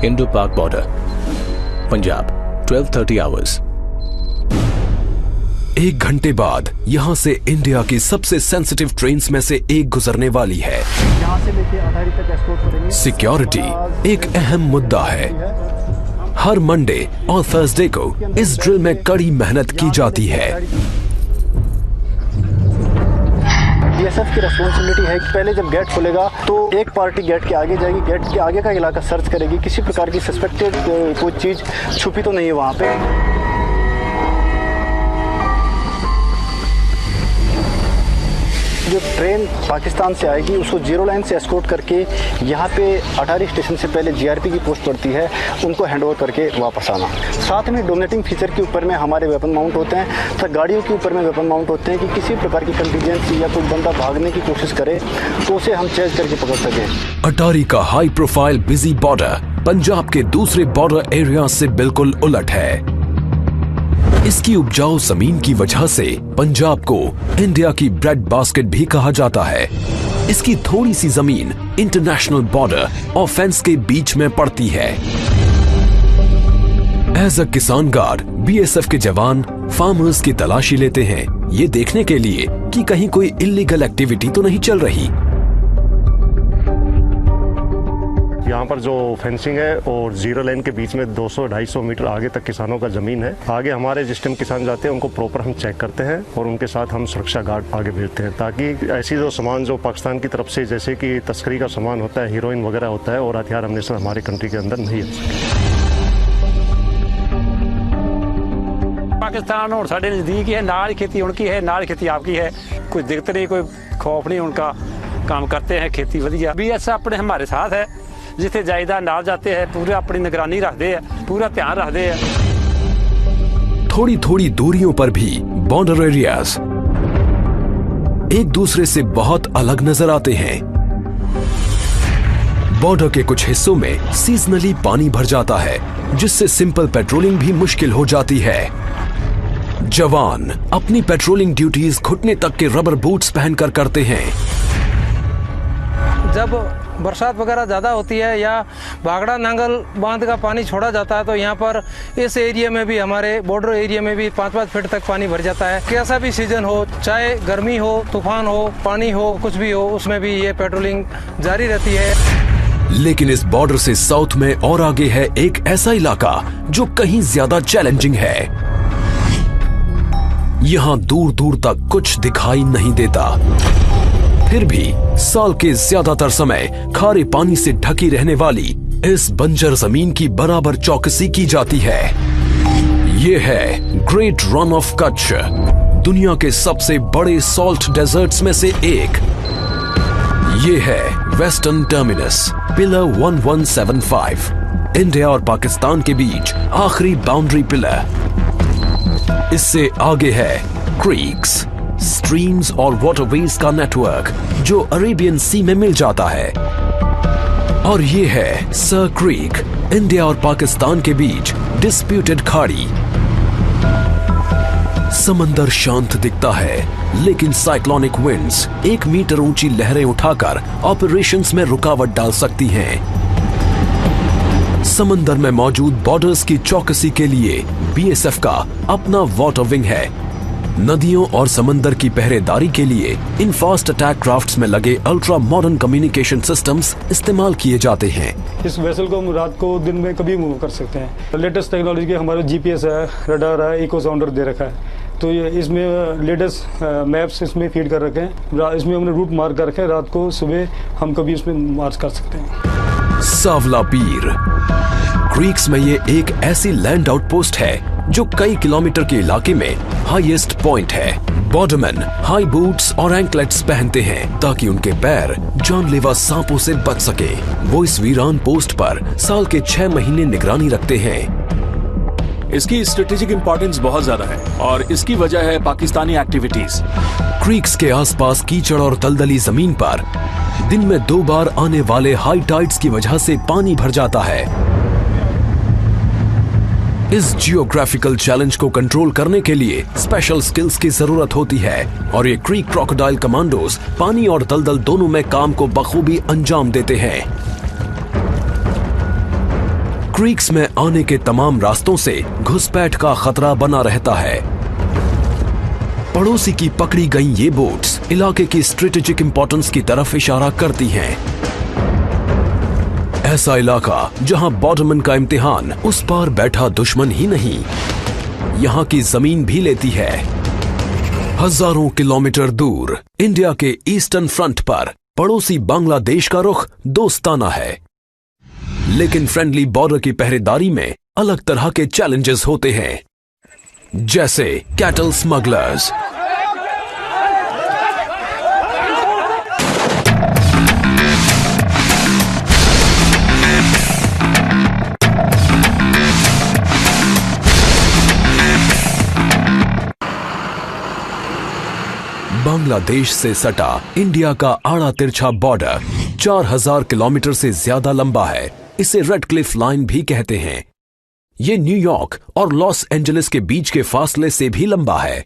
Indo-Pak border, Punjab, 12:30 hours. 1 घंटे बाद यहाँ से इंडिया की सबसे सेंसिटिव ट्रेन्स में से एक गुजरने वाली है। यहाँ से लेके अटारी तक एस्कॉर्ट करेंगे। सिक्योरिटी एक अहम मुद्दा है। हर मंडे और थर्सडे को इस ड्रिल में कड़ी मेहनत की जाती है। बीएसएफ की रिस्पॉन्सिबिलिटी है कि पहले जब गेट खुलेगा तो एक पार्टी गेट के आगे जाएगी, गेट के आगे का इलाका सर्च करेगी, किसी प्रकार की सस्पेक्टेड कोई चीज छुपी तो नहीं है वहाँ पे। जो ट्रेन पाकिस्तान से आएगी उसको जीरो लाइन से एस्कॉर्ट करके यहाँ पे अटारी स्टेशन से पहले जीआरपी की पोस्ट पड़ती है, उनको हैंडओवर करके वापस आना। साथ में डोमिनेटिंग फीचर के ऊपर में हमारे वेपन माउंट होते हैं तथा गाड़ियों के ऊपर में वेपन माउंट होते हैं कि किसी प्रकार की कंटीजेंसी या कोई बंदा भागने की कोशिश करे तो उसे हम चेज करके पकड़ सकें। अटारी का high profile busy border Punjab के दूसरे बॉर्डर एरिया से बिल्कुल उलट है। इसकी उपजाऊ जमीन की वजह से पंजाब को इंडिया की ब्रेड बास्केट भी कहा जाता है। इसकी थोड़ी सी जमीन इंटरनेशनल बॉर्डर और फेंस के बीच में पड़ती है। एज अ किसान गार्ड बीएसएफ के जवान फार्मर्स की तलाशी लेते हैं, ये देखने के लिए कि कहीं कोई इलीगल एक्टिविटी तो नहीं चल रही। यहाँ पर जो फेंसिंग है और जीरो लाइन के बीच में 200-250 मीटर आगे तक किसानों का जमीन है। आगे हमारे जिस टाइम किसान जाते हैं उनको प्रॉपर हम चेक करते हैं और उनके साथ हम सुरक्षा गार्ड आगे भेजते हैं ताकि ऐसी जो सामान जो पाकिस्तान की तरफ से जैसे कि तस्करी का सामान होता है, हीरोइन वगैरह होता है और हथियार हमने हमारे कंट्री के अंदर नहीं आ सके। पाकिस्तान और साढ़े नज़दीक ही है, नाल खेती उनकी है, नाल खेती आपकी है, कोई दिक्कत नहीं, कोई खौफ नहीं, उनका काम करते हैं, खेती वधिया। बीएसएफ अपने हमारे साथ है, जिथे जायदा नाल जाते हैं पूरा अपनी निगरानी रखते हैं, पूरा ध्यान रखते हैं। थोड़ी थोड़ी दूरियों पर भी बॉर्डर एरियाज एक दूसरे से बहुत अलग नजर आते हैं। बॉर्डर के कुछ हिस्सों में सीजनली पानी भर जाता है, जिससे सिंपल पेट्रोलिंग भी मुश्किल हो जाती है। जवान अपनी पेट्रोलिंग ड्यूटीज घुटने तक के रबर बूट्स पहनकर करते हैं। जब बरसात वगैरह ज़्यादा होती है या भागड़ा नांगल बांध का पानी छोड़ा जाता है तो यहाँ पर इस एरिया में भी, हमारे बॉर्डर एरिया में भी 5-5 फीट तक पानी भर जाता है। कैसा भी सीजन हो, चाहे गर्मी हो, तूफान हो, पानी हो, कुछ भी हो, उसमें भी ये पेट्रोलिंग जारी रहती है। लेकिन इस बॉर्डर से साउथ में और आगे है एक ऐसा इलाका जो कहीं ज्यादा चैलेंजिंग है। यहाँ दूर दूर तक कुछ दिखाई नहीं देता, फिर भी साल के ज्यादातर समय खारे पानी से ढकी रहने वाली इस बंजर जमीन की बराबर चौकसी की जाती है। ये है ग्रेट रन ऑफ कच्छ, दुनिया के सबसे बड़े सॉल्ट डेजर्ट्स में से एक। ये है वेस्टर्न टर्मिनस पिलर 1175, इंडिया और पाकिस्तान के बीच आखिरी बाउंड्री पिलर। इससे आगे है क्रीक्स, स्ट्रीम्स और वाटरवेज का नेटवर्क जो अरेबियन सी में मिल जाता है। और ये है सर क्रीक, इंडिया और पाकिस्तान के बीच डिस्प्यूटेड खाड़ी। समंदर शांत दिखता है, लेकिन साइक्लोनिक विंड्स 1 मीटर ऊंची लहरें उठाकर ऑपरेशंस में रुकावट डाल सकती हैं। समंदर में मौजूद बॉर्डर्स की चौकसी के लिए बीएसएफ का अपना वाटर विंग है। नदियों और समंदर की पहरेदारी के लिए इन फास्ट अटैक क्राफ्ट्स में लगे अल्ट्रा मॉडर्न कम्युनिकेशन सिस्टम्स इस्तेमाल किए जाते हैं। इस वेसल को हम रात को दिन में कभी मूव कर सकते हैं। लेटेस्ट टेक्नोलॉजी के हमारे जीपीएस है, रडार है, इको साउंडर दे रखा है, तो ये इसमें लेटेस्ट मैप्स इसमें फीड कर रखे हैं। इसमें हमने रूट मार्क कर रखे हैं, रात को सुबह हम कभी इसमें मार्च कर सकते हैं। सावला पीर क्रीक्स में ये एक ऐसी लैंड आउटपोस्ट है जो कई किलोमीटर के इलाके में हाईएस्ट पॉइंट है। बॉर्डरमैन हाई बूट्स और एंकलेट्स पहनते हैं ताकि उनके पैर जानलेवा सांपों से बच सके। वो इस वीरान पोस्ट पर साल के 6 महीने निगरानी रखते हैं। इसकी स्ट्रेटेजिक इंपॉर्टेंस बहुत ज्यादा है और इसकी वजह है पाकिस्तानी एक्टिविटीज। क्रीक्स के आसपास कीचड़ और दलदली जमीन पर दिन में 2 बार आने वाले हाई टाइड्स की वजह से पानी भर जाता है। इस जियोग्राफिकल चैलेंज को कंट्रोल करने के लिए स्पेशल स्किल्स की जरूरत होती है और ये क्रीक क्रोकोडाइल कमांडोज पानी और दलदल दोनों में काम को बखूबी अंजाम देते हैं। क्रीक्स में आने के तमाम रास्तों से घुसपैठ का खतरा बना रहता है। पड़ोसी की पकड़ी गई ये बोट्स इलाके की स्ट्रेटेजिक इंपॉर्टेंस की तरफ इशारा करती हैं। ऐसा इलाका जहां बॉर्डरमैन का इम्तिहान उस पार बैठा दुश्मन ही नहीं, यहां की जमीन भी लेती है। हजारों किलोमीटर दूर इंडिया के ईस्टर्न फ्रंट पर पड़ोसी बांग्लादेश का रुख दोस्ताना है, लेकिन फ्रेंडली बॉर्डर की पहरेदारी में अलग तरह के चैलेंजेस होते हैं, जैसे कैटल स्मगलर्स, बांग्लादेश से सटा इंडिया का आड़ा तिरछा बॉर्डर 4000 किलोमीटर से ज्यादा लंबा है। इसे रेड क्लिफ लाइन भी कहते हैं। ये न्यूयॉर्क और लॉस एंजलिस के बीच के फासले से भी लंबा है।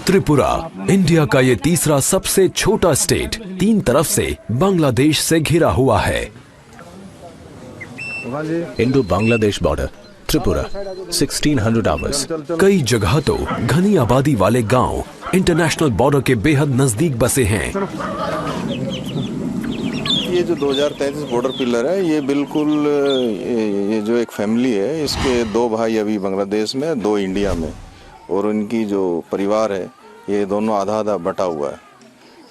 त्रिपुरा इंडिया का ये तीसरा सबसे छोटा स्टेट 3 तरफ से बांग्लादेश से घिरा हुआ है। Indo Bangladesh border, Tripura, 1600 hours. कई जगह तो घनी आबादी वाले गांव इंटरनेशनल बॉर्डर के बेहद नजदीक बसे हैं। ये जो 2033 बॉर्डर पिलर है, ये बिल्कुल ये जो एक फैमिली है, इसके 2 भाई अभी बांग्लादेश में, 2 इंडिया में, और उनकी जो परिवार है ये दोनों आधा आधा बटा हुआ है,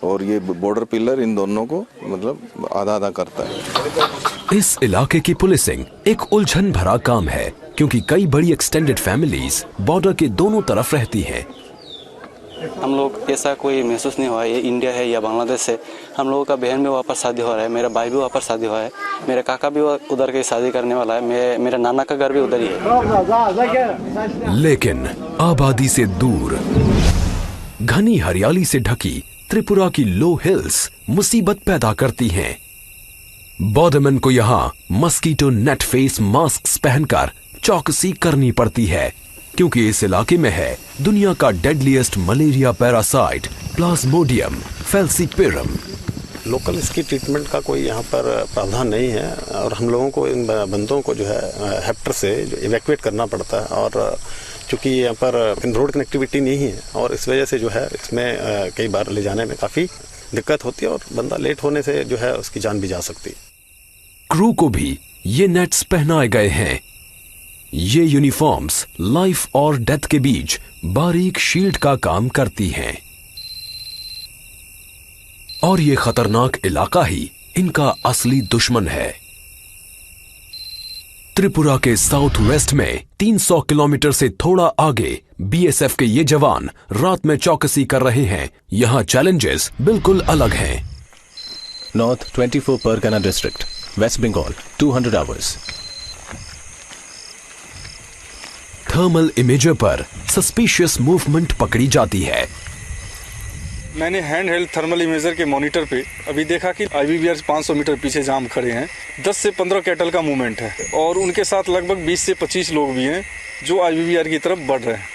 और ये बॉर्डर पिलर इन दोनों को मतलब आधा आधा करता है। इस इलाके की पुलिसिंग एक उलझन भरा काम है, क्योंकि कई बड़ी एक्सटेंडेड फैमिलीज बॉर्डर के दोनों तरफ रहती हैं। हम लोग ऐसा कोई महसूस नहीं हुआ ये इंडिया है या बांग्लादेश है। हम लोगों का बहन भी वहाँ पर शादी हो रहा है, मेरा भाई भी वहाँ पर शादी हुआ है, मेरा काका भी उधर की शादी करने वाला है, मेरा नाना का घर भी उधर ही है। लेकिन आबादी से दूर घनी हरियाली से ढकी त्रिपुरा की लो हिल्स मुसीबत पैदा करती हैं। बॉर्डरमैन को यहाँ मस्कीटो नेट फेस मास्क पहनकर चौकसी करनी पड़ती है, क्योंकि इस इलाके में है दुनिया का deadliest malaria parasite Plasmodium falciparum. Local इसकी ट्रीटमेंट का कोई यहाँ पर प्रावधान नहीं है, और हम लोगों को इन बंदों को जो है हेप्टर से इवैक्यूएट करना पड़ता है, और चूँकि यहाँ पर रोड कनेक्टिविटी नहीं है, और इस वजह से जो है इसमें कई बार ले जाने में काफ़ी दिक्कत होती है, और बंदा लेट होने से जो है उसकी जान भी जा सकती है। क्रू को भी ये नेट्स पहनाए गए हैं। ये यूनिफॉर्म्स लाइफ और डेथ के बीच बारीक शील्ड का काम करती हैं, और ये खतरनाक इलाका ही इनका असली दुश्मन है। त्रिपुरा के साउथ वेस्ट में 300 किलोमीटर से थोड़ा आगे बीएसएफ के ये जवान रात में चौकसी कर रहे हैं। यहाँ चैलेंजेस बिल्कुल अलग हैं। North 24 Pargana district, west Bengal, 200 hours. Thermal imager पर सस्पिशियस मूवमेंट पकड़ी जाती है। मैंने हैंड हेल्ड थर्मल इमेजर के मॉनिटर पे अभी देखा कि आईवीबीआर 500 मीटर पीछे जाम खड़े हैं। 10 से 15 कैटल का मूवमेंट है, और उनके साथ लगभग 20 से 25 लोग भी हैं जो आईवीबीआर की तरफ बढ़ रहे हैं।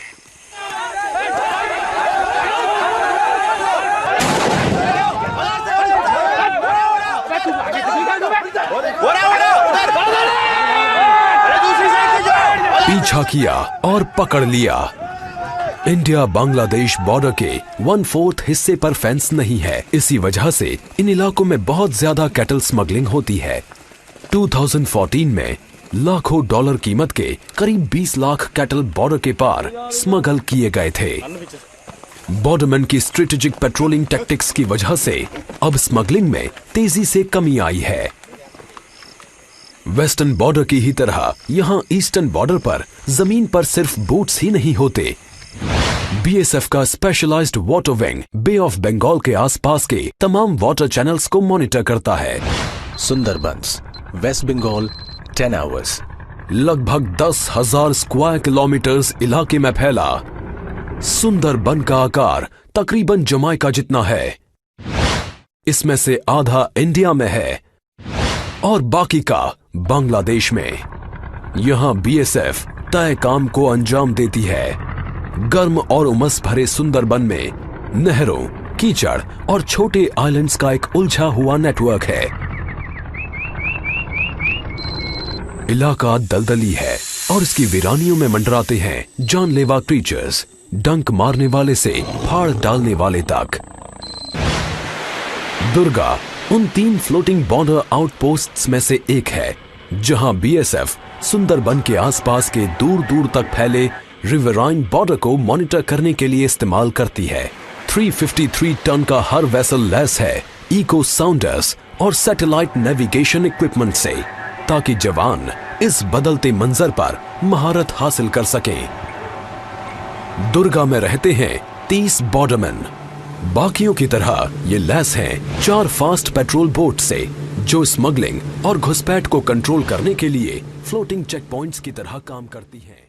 पीछा किया और पकड़ लिया। इंडिया बांग्लादेश बॉर्डर के 1/4 हिस्से पर फेंस नहीं है। इसी वजह से इन इलाकों में बहुत ज्यादा कैटल स्मगलिंग होती है। 2014 में लाखों डॉलर कीमत के करीब 20 लाख कैटल बॉर्डर के पार स्मगल किए गए थे। बॉर्डरमैन की स्ट्रेटेजिक पेट्रोलिंग टैक्टिक्स की वजह से अब स्मगलिंग में तेजी से कमी आई है। वेस्टर्न बॉर्डर की ही तरह यहां ईस्टर्न बॉर्डर पर जमीन पर सिर्फ बोट्स ही नहीं होते। बीएसएफ का specialised water wing bay of Bengal के आसपास के तमाम वाटर चैनल्स को मॉनिटर करता है। Sundarbans, west Bengal, 10 hours. लगभग 10,000 स्क्वायर किलोमीटर्स इलाके में फैला सुंदरबन का आकार तकरीबन जमाइका जितना है। इसमें से आधा इंडिया में है और बाकी का बांग्लादेश में। यहां बीएसएफ तय काम को अंजाम देती है। गर्म और उमस भरे सुंदरबन में नहरों, कीचड़ और छोटे आइलैंड्स का एक उलझा हुआ नेटवर्क है। इलाका दलदली है और इसकी वीरानियों में मंडराते हैं जानलेवा क्रीचर्स, डंक मारने वाले से फाड़ डालने वाले तक। दुर्गा उन 3 फ्लोटिंग बॉर्डर आउटपोस्ट्स में से एक है जहां बीएसएफ सुंदरबन के आसपास के दूर दूर तक फैले रिवराइन बॉर्डर को मॉनिटर करने के लिए इस्तेमाल करती है। 353 टन का हर वेसल लैस है इको साउंडर्स और सैटेलाइट नेविगेशन इक्विपमेंट से, ताकि जवान इस बदलते मंजर पर महारत हासिल कर सकें। दुर्गा में रहते हैं 30 बॉर्डरमैन। बाकियों की तरह ये लैस हैं 4 फास्ट पेट्रोल बोट से, जो स्मगलिंग और घुसपैठ को कंट्रोल करने के लिए फ्लोटिंग चेक पॉइंट्स की तरह काम करती हैं।